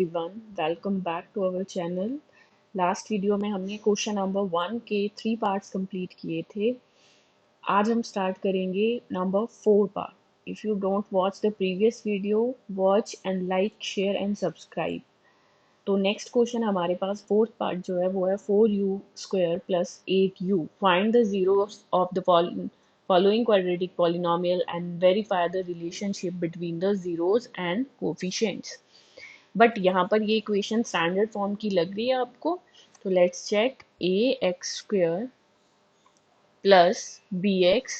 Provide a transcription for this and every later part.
Everyone, welcome back to our channel. Last video में हमने question number 1 के 3 parts complete किए थे। आज हम स्टार्ट करेंगे number 4 part. If you don't watch the previous video, watch and like, share and subscribe. तो next question हमारे पास फोर्थ पार्ट जो है वो है 4u² plus 8u। Find the zeros of the following quadratic polynomial and verify the relationship between the zeros and coefficients। But यहाँ पर ये equation standard form की लग रही है आपको, तो let's check. ax² plus bx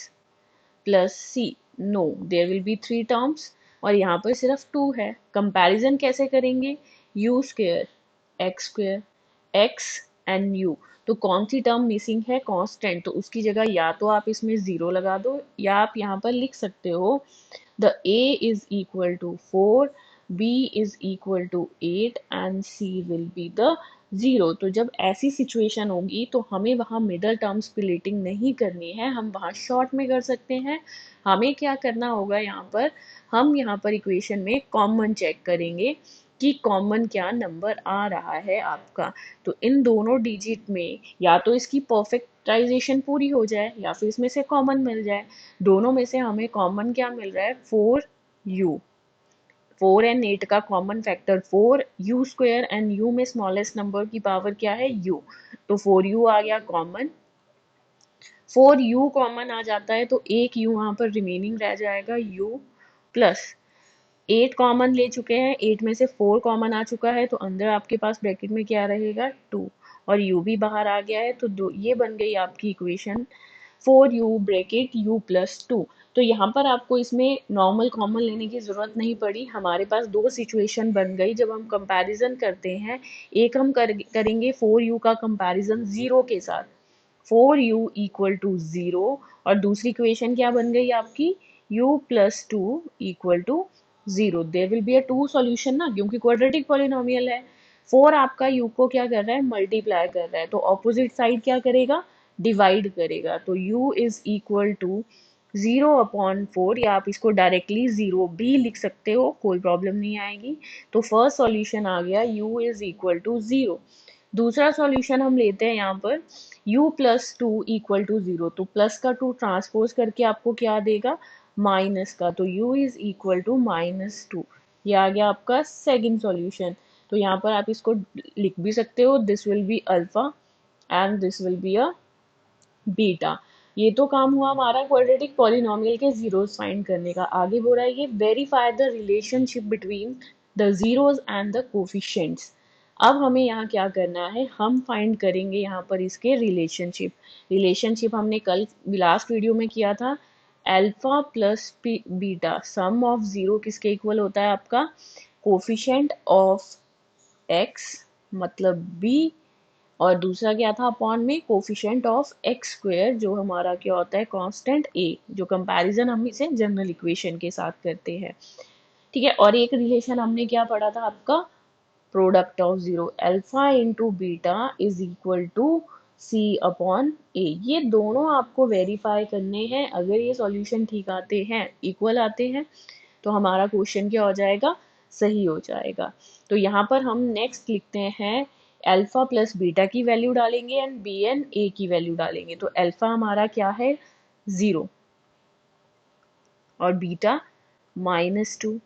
plus c, no, there will be 3 terms और यहाँ पर सिर्फ 2 है। कंपैरिजन कैसे करेंगे? u², x² x and u, तो कौन सी टर्म मिसिंग है? कांस्टेंट, तो उसकी जगह या तो आप इसमें 0 लगा दो या आप यहाँ पर लिख सकते हो the a is equal to 4, b is equal to 8 and c will be the 0। तो जब ऐसी सिचुएशन होगी तो हमें वहाँ मिडल टर्म स्प्लिटिंग नहीं करनी है, हम वहाँ शॉर्ट में कर सकते हैं। हमें क्या करना होगा यहाँ पर, हम यहाँ पर इक्वेशन में कॉमन चेक करेंगे कि कॉमन क्या नंबर आ रहा है आपका। तो इन दोनों डिजिट में या तो इसकी परफेक्टाइजेशन पूरी हो जाए या फिर इसमें से कॉमन मिल जाए। दोनों में से हमें कॉमन क्या मिल रहा है? 4u। 4 एंड 8 का common factor 4, u² and u में स्मॉलेस्ट नंबर की पावर क्या है? u। तो 4u आ गया कॉमन। 4u कॉमन आ जाता है तो एक u यहाँ पर रिमेनिंग रह जाएगा, u प्लस 8 कॉमन ले चुके हैं, 8 में से 4 कॉमन आ चुका है तो अंदर आपके पास ब्रैकेट में क्या रहेगा? 2 और u भी बाहर आ गया है, तो ये बन गई आपकी equation 4u bracket u plus 2। तो यहाँ पर आपको इसमें नॉर्मल कॉमन लेने की ज़रूरत नहीं पड़ी। हमारे पास दो सिचुएशन बन गई जब हम कंपैरिजन करते हैं। एक हम करेंगे 4u का कंपैरिजन 0 के साथ, 4u इक्वल टू 0, और दूसरी इक्वेशन क्या बन गई आपकी? u plus 2 equal to 0। There will be a 2 solution ना, क्योंकि क्वाड्रेटिक पॉलिनोमियल है। 4 आपका u को क्या कर रहा है? मल्टीप्लाई कर रहा है, तो ऑपोजिट साइड क्या करेगा? डिवाइड करेगा। तो u इज इक्वल टू 0/4, या आप इसको डायरेक्टली 0 भी लिख सकते हो, कोई प्रॉब्लम नहीं आएगी। तो फर्स्ट सॉल्यूशन आ गया u इज इक्वल टू 0। दूसरा सॉल्यूशन हम लेते हैं यहाँ पर u प्लस 2 इक्वल टू 0, तो प्लस का 2 ट्रांसपोज करके आपको क्या देगा? माइनस का, तो u इज इक्वल टू -2। ये आ गया आपका सेकंड सॉल्यूशन। तो यहाँ पर आप इसको लिख भी सकते हो, this will be alpha and this will be a beta. ये तो काम हुआ हमारा क्वाड्रेटिक पॉलिनोमियल के जीरोस फाइंड करने का। आगे बोल रहा है ये verify the relationship between the zeros and the coefficients. अब हमें यहाँ क्या करना है? हम फाइंड करेंगे यहाँ पर इसके रिलेशनशिप हमने कल लास्ट वीडियो में किया था। Alpha plus beta some of zero किसके इक्वल होता है आपका? कोफिशिएंट ऑफ एक्स मतलब b, और दूसरा क्या था अपॉन में? कोफिशिएंट ऑफ x², जो हमारा क्या होता है? कांस्टेंट a, जो कंपैरिजन हम इसे जनरल इक्वेशन के साथ करते हैं। ठीक है, और एक रिलेशन हमने क्या पढ़ा था आपका? Product of zero, alpha into beta is equal to c/a। ये दोनों आपको वेरीफाई करने हैं। अगर ये सॉल्यूशन ठीक आते हैं, इक्वल आते हैं, तो हमारा क्वेश्चन क्या हो जाएगा? सही हो जाएगा। तो यहाँ पर हम नेक्स्ट लिखते हैं अल्फा प्लस बीटा की वैल्यू डालेंगे एंड बी एन ए की वैल्यू डालेंगे। तो अल्फा हमारा क्या है? 0 और बीटा -2।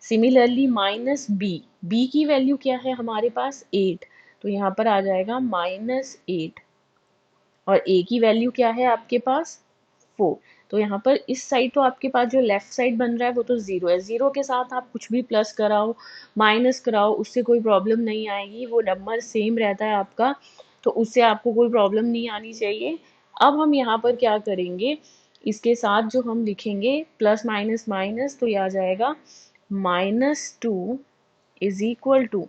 सिमिलरली माइनस बी की वैल्यू क्या है हमारे पास? 8, तो यहाँ पर आ जाएगा -8, और ए की वैल्यू क्या है आपके पास? 4। तो यहाँ पर इस साइड तो आपके पास जो लेफ्ट साइड बन रहा है वो तो 0 है। 0 के साथ आप कुछ भी प्लस कराओ, माइनस कराओ, उससे कोई प्रॉब्लम नहीं आएगी, वो नंबर सेम रहता है आपका, तो उससे आपको कोई प्रॉब्लम नहीं आनी चाहिए। अब हम यहाँ पर क्या करेंगे? इसके साथ जो हम लिखेंगे प्लस माइनस माइनस, तो ये आ जाएगा -2 इज इक्वल टू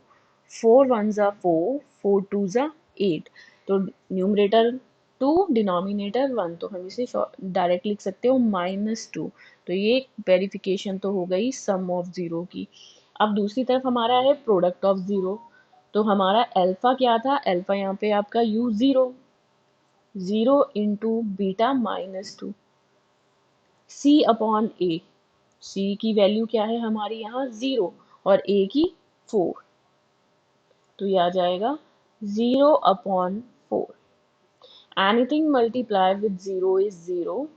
4 1 ज़ा 4, 4 2 ज़ा 8। तो न्यूमरेटर 2, डिनोमिनेटर 1, तो हम इसे डायरेक्ट लिख सकते हो -2। तो ये वेरिफिकेशन तो हो गई सम ऑफ जीरो की। अब दूसरी तरफ हमारा है प्रोडक्ट ऑफ जीरो। तो हमारा अल्फा क्या था? अल्फा यहाँ पे आपका u0, 0 into beta -2, c/a। c की वैल्यू क्या है हमारी यहाँ? 0, और a की 4, तो ये आ जाएगा 0/4. Anything multiply with 0 is 0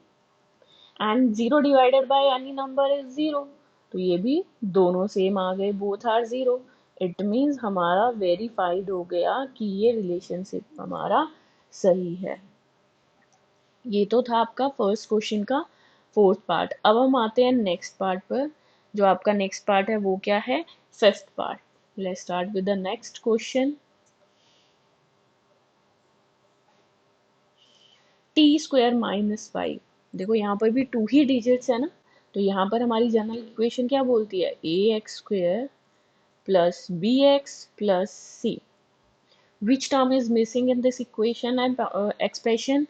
and 0 divided by any number is 0. तो ये भी दोनों सेम आ गए, both are 0. It means हमारा वेरीफाइड हो गया कि ये रिलेशनशिप हमारा सही है. ये तो था आपका फर्स्ट क्वेश्चन का फोर्थ पार्ट. अब हम आते हैं नेक्स्ट पार्ट पर. जो आपका नेक्स्ट पार्ट है वो क्या है? Fifth part. Let's start with the next question. t² - 5. देखो यहाँ पर भी 2 ही डिजिट्स है ना, तो यहाँ पर हमारी जनरल इक्वेशन क्या बोलती है? ax² plus bx plus c. Which term is missing in this equation and expression?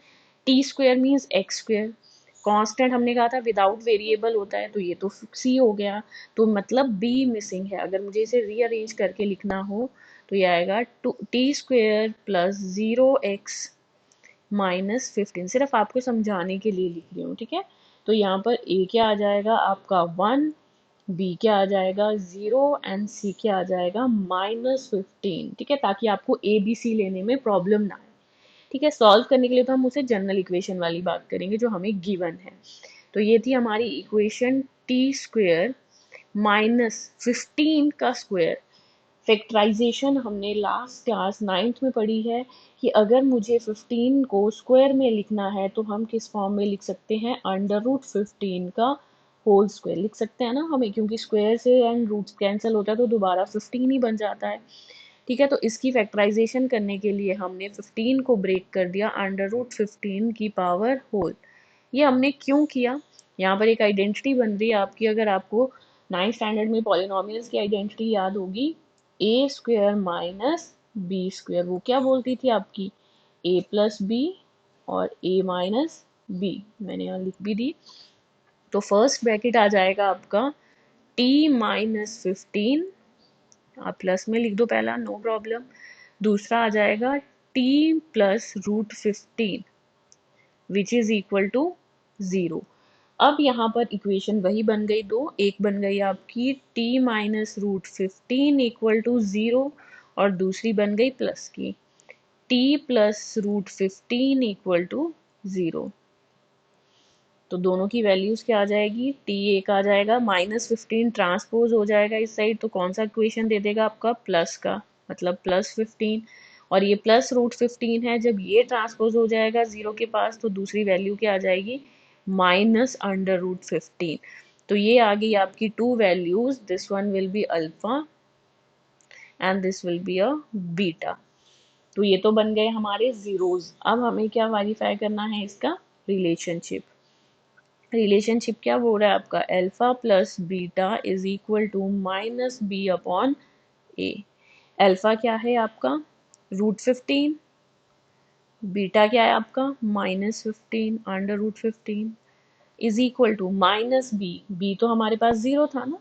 t² means x². Constant हमने कहा था विदाउट वेरिएबल होता है, तो ये तो c हो गया, तो मतलब b मिसिंग है. अगर मुझे इसे रीअरेंज करके लिखना हो तो ये आएगा t² plus 0x -15. सिर्फ आपको समझाने के लिए लिख रही हूँ, ठीक है. तो यहाँ पर a क्या आ जाएगा आपका 1, b क्या आ जाएगा 0 एंड c क्या आ जाएगा -15. ठीक है, ताकि आपको a b c लेने में प्रॉब्लम ना आए. ठीक है, सॉल्व करने के लिए तो हम उसे जनरल इक्वेशन वाली बात करेंगे जो हमें गिवन है. तो ये थी हमारी इक्वेशन t² -15 का स्क्वायर. फैक्टराइजेशन हमने लास्ट क्लास 9th में पढ़ी है कि अगर मुझे 15 को स्क्वायर में लिखना है तो हम किस फॉर्म में लिख सकते हैं? √15 का होल स्क्वायर लिख सकते हैं ना हमें, क्योंकि स्क्वायर से एंड रूट्स कैंसिल होता है तो दोबारा 15 ही बन जाता है. ठीक है, तो इसकी फैक्टराइजेशन करने के लिए हमने 15 को ब्रेक कर दिया √15 की पावर होल. ये हमने क्यों किया? यहाँ पर एक आइडेंटिटी बन रही है आपकी. अगर आपको 9th स्टैंडर्ड में पॉलिनोमियल्स की आइडेंटिटी याद होगी, a² - b². वो क्या बोलती थी आपकी? a + b और a - b. मैंने यहाँ लिख भी दी. तो फर्स्ट ब्रैकेट आ जाएगा आपका t - 15. आप प्लस में लिख दो पहला, नो प्रॉब्लम. दूसरा आ जाएगा t + √15 which is equal to 0. अब यहाँ पर इक्वेशन वही बन गई दो. एक बन गई आपकी t - √15 इक्वल टू 0 और दूसरी बन गई प्लस की t + √15 इक्वल टू 0. तो दोनों की वैल्यूज क्या आ जाएगी? t एक आ जाएगा -15 ट्रांसपोज हो जाएगा इस साइड, तो कौन सा इक्वेशन दे देगा आपका? प्लस का, मतलब +15. और ये प्लस √15 है, जब ये ट्रांसपोज हो जाएगा 0 के पास तो दूसरी वैल्यू क्या आ जाएगी? -√15. तो ये आ गई आपकी to values. This one will be alpha and this will be a beta. तो ये तो बन गए हमारे जीरोज. अब हमें क्या वेरीफाई करना है? इसका रिलेशनशिप. रिलेशनशिप क्या बोल रहा है आपका? Alpha plus beta is equal to -b/a. Alpha क्या है आपका? √15. बीटा क्या है आपका? -15 √15 is equal to -b. b तो हमारे पास 0 था ना,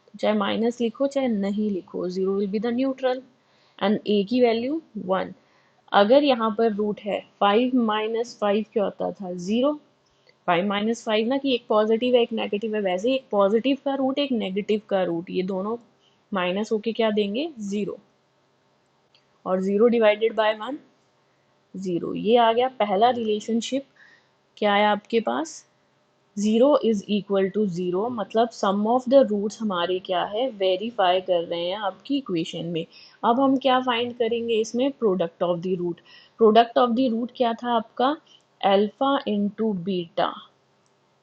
तो चाहे माइनस लिखो चाहे नहीं लिखो, 0 will be the neutral. And a की वैल्यू 1. अगर यहाँ पर रूट है 5 - 5 क्या होता था? 0. 5 - 5 ना, कि एक पॉजिटिव है एक नेगेटिव है, वैसे एक पॉजिटिव का रूट एक नेगेटिव का रूट, ये दोनों माइनस होके क्या देंगे? 0. और 0 डिवाइडेड बाय 1 0. ये आ गया पहला रिलेशनशिप. क्या है आपके पास? 0 इज इक्वल टू 0, मतलब सम ऑफ द रूट्स हमारे क्या है? वेरीफाई कर रहे हैं आपकी इक्वेशन में. अब हम क्या फाइंड करेंगे इसमें? Product of the root. Product of the root क्या था आपका? Alpha into beta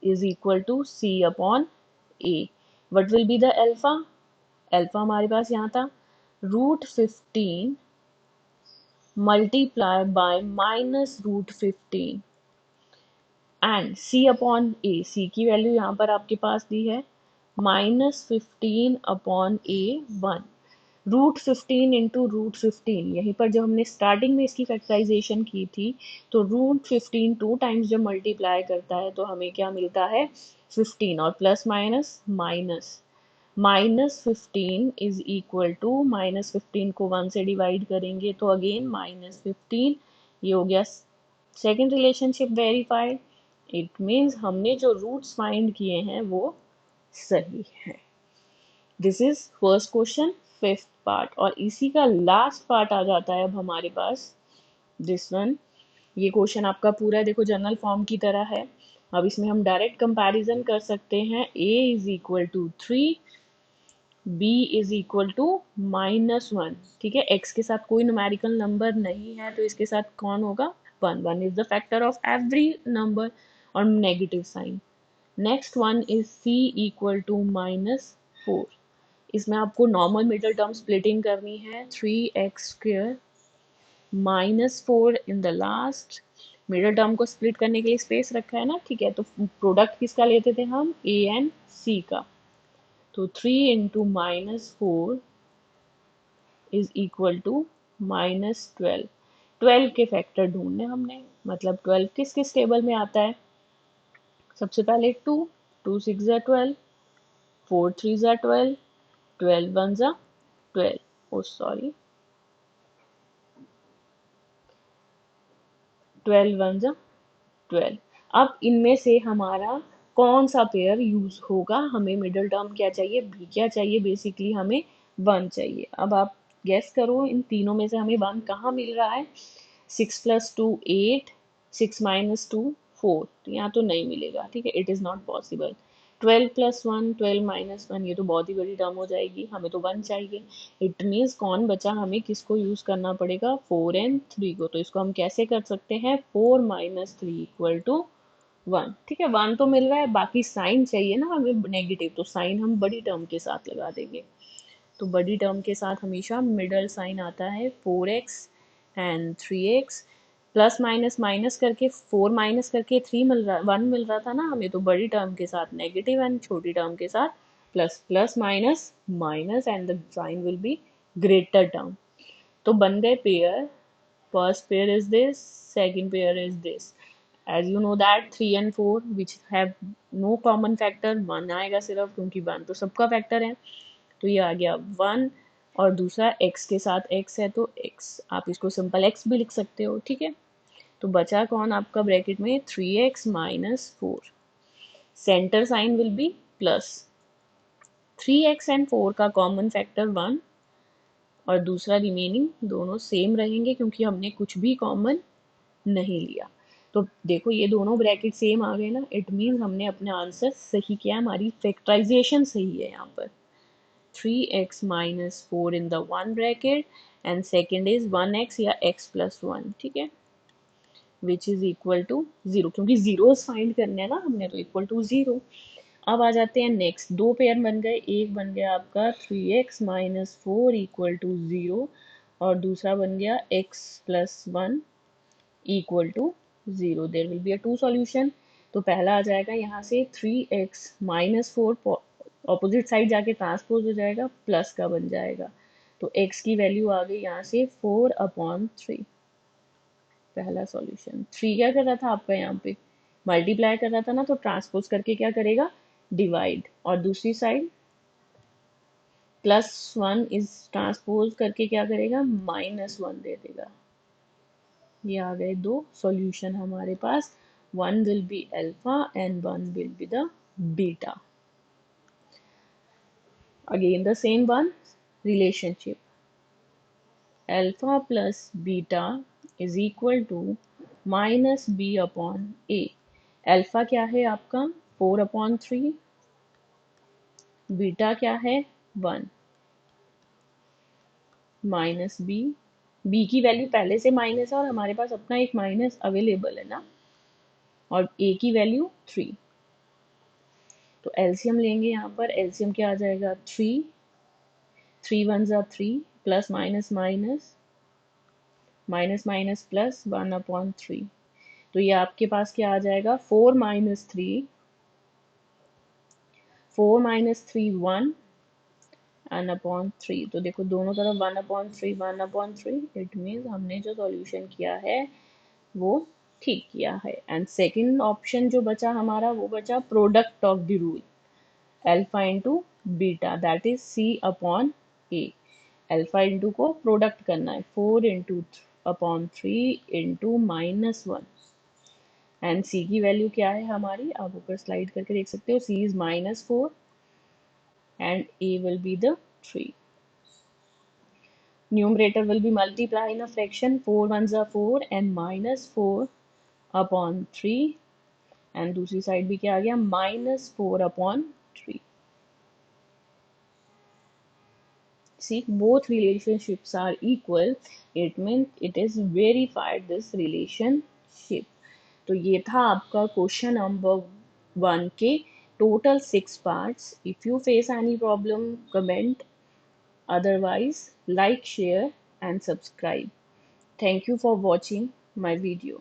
is equal to c/a. What will be the alpha? Alpha हमारे पास यहाँ था √15 multiply by -√15 and c/a. c की वैल्यू यहाँ पर आपके पास दी है -15/a1. √15 इंटू √15, यहीं पर जब हमने स्टार्टिंग में इसकी फैक्टराइजेशन की थी तो √15 टू टाइम्स जब मल्टीप्लाई करता है तो हमें क्या मिलता है? 15. और plus minus minus -15 is equal to -15 को 1 से डिवाइड करेंगे तो अगेन -15. ये हो गया second relationship verified. It means हमने जो रूट्स फाइंड किए हैं वो सही है. This is first question, fifth part, और इसी का लास्ट पार्ट आ जाता है अब हमारे पास, दिस वन। ये क्वेश्चन आपका पूरा देखो जनरल फॉर्म की तरह है। अब इसमें हम डायरेक्ट कंपैरिजन कर सकते हैं। a is equal to 3, b is equal to -1। ठीक है, x के साथ कोई न्यूमेरिकल नंबर नहीं है तो इसके साथ कौन होगा, 1। 1 is the factor of every number और negative sign. Next one is c equal to -4। इसमें आपको नॉर्मल मिडल टर्म स्प्लिटिंग करनी है, 3x² -4 in the last. Middle term को स्प्लिट करने के लिए स्पेस रखा है ना, ठीक है। तो प्रोडक्ट किसका लेते थे हम, a एंड c का। तो 3 इंटू -4 इज इक्वल टू -12। 12 के फैक्टर ढूंढने हमने, मतलब 12 किस किस टेबल में आता है। सबसे पहले 2, 2 6 ज़ा 12, 4 3 ज़ा 12, 12 1 ज़ा 12, ओ सॉरी, 12 1 ज़ा 12। अब इनमें से हमारा कौन सा पेयर यूज होगा, हमें मिडिल टर्म क्या चाहिए, बी क्या चाहिए, बेसिकली हमें 1 चाहिए। अब आप गेस करो इन तीनों में से हमें 1 कहाँ मिल रहा है। 6 + 2 8, 6 - 2 4, तो यहाँ तो नहीं मिलेगा, ठीक है, इट इज़ नॉट पॉसिबल। 12 + 1, 12 - 1, ये तो बहुत ही बड़ी टर्म हो जाएगी, हमें तो 1 चाहिए। इट मीन्स कौन बचा, हमें किसको यूज करना पड़ेगा, 4 एंड 3 को। तो इसको हम कैसे कर सकते हैं, 4 - 3 इक्वल टू 1। ठीक है, 1 तो मिल रहा है, बाकी साइन चाहिए ना हमें नेगेटिव, तो साइन हम बड़ी टर्म के साथ लगा देंगे। तो बड़ी टर्म के साथ हमेशा मिडल साइन आता है 4x and 3x। Plus minus minus करके 4 माइनस करके 3 मिल रहा, 1 मिल रहा था ना हमें, तो बड़ी टर्म के साथ नेगेटिव एंड छोटी टर्म के साथ plus. Plus minus minus and the sign will be greater term. तो बन गए pair. First pair is this, second pair is this. As you know that 3 and 4 which have no common factor, 1 आएगा सिर्फ, क्योंकि 1 तो सबका फैक्टर है। तो ये आ गया 1, और दूसरा x के साथ x है तो x, आप इसको सिंपल x भी लिख सकते हो, ठीक है। तो बचा कौन आपका ब्रैकेट में, 3x - 4। Center sign will be plus. 3x and 4 का कॉमन फैक्टर 1, और दूसरा रिमेनिंग दोनों सेम रहेंगे क्योंकि हमने कुछ भी कॉमन नहीं लिया। तो देखो ये दोनों ब्रैकेट सेम आ गए ना, इट मीन हमने अपना आंसर सही किया, हमारी फैक्टराइजेशन सही है यहाँ पर। 3x - 4 in the one bracket and second is 1x या x + 1, ठीक है, विच इज इक्वल टू 0, क्योंकि जीरोस फाइंड करने हैं ना हमने, तो इक्वल टू 0। अब आ जाते हैं नेक्स्ट, दो पेयर बन गए, एक बन गया आपका 3x - 4 इक्वल टू 0, और दूसरा बन गया x + 1 equal to 0। There will be a two solution. तो पहला आ जाएगा यहाँ से 3x - 4, ऑपोजिट साइड जाके ट्रांसपोज हो जाएगा, प्लस का बन जाएगा। तो x की वैल्यू आ गई यहाँ से 4/3, पहला सॉल्यूशन। 3 क्या कर रहा था आपका यहाँ पे, मल्टीप्लाई कर रहा था ना, तो ट्रांसपोज करके क्या करेगा, डिवाइड, और दूसरी साइड +1 इज ट्रांसपोज करके क्या करेगा, -1 दे देगा। ये आ गए दो सॉल्यूशन हमारे पास, one will be alpha and one will be the beta. Again the same one, relationship alpha plus beta is equal to -b/a। Alpha क्या है आपका 4/3, बीटा क्या है 1, -b। b की वैल्यू पहले से माइनस है और हमारे पास अपना एक माइनस अवेलेबल है ना, और a की वैल्यू 3। तो एलसीएम लेंगे, यहाँ पर एलसीएम क्या आ जाएगा, 3, 3 1 ज़ा 3, plus minus minus, minus minus plus 1/3। तो ये आपके पास क्या आ जाएगा, 4 - 3, 4 - 3 1 1/3। तो देखो दोनों तरफ 1/3 1/3, इट मीन्स हमने जो सॉल्यूशन किया है वो ठीक किया है। एंड सेकंड ऑप्शन जो बचा हमारा, वो बचा product of the rule, alpha into beta, that is c/a। Alpha into को प्रोडक्ट करना है, 4/3 इंटू -1, एंड c की वैल्यू क्या है हमारी, आप ऊपर स्लाइड करके देख सकते हो, c is -4 and a will be the 3. Numerator will be multiply in a fraction, 4 ones are 4 and minus 4 upon 3, and दूसरी साइड भी क्या आ गया, minus 4 upon 3. See, both relationships are equal. It means it is verified this relationship. तो ये था आपका question number 1 के total 6 parts. If you face any problem, comment. Otherwise, like, share and subscribe. Thank you for watching my video.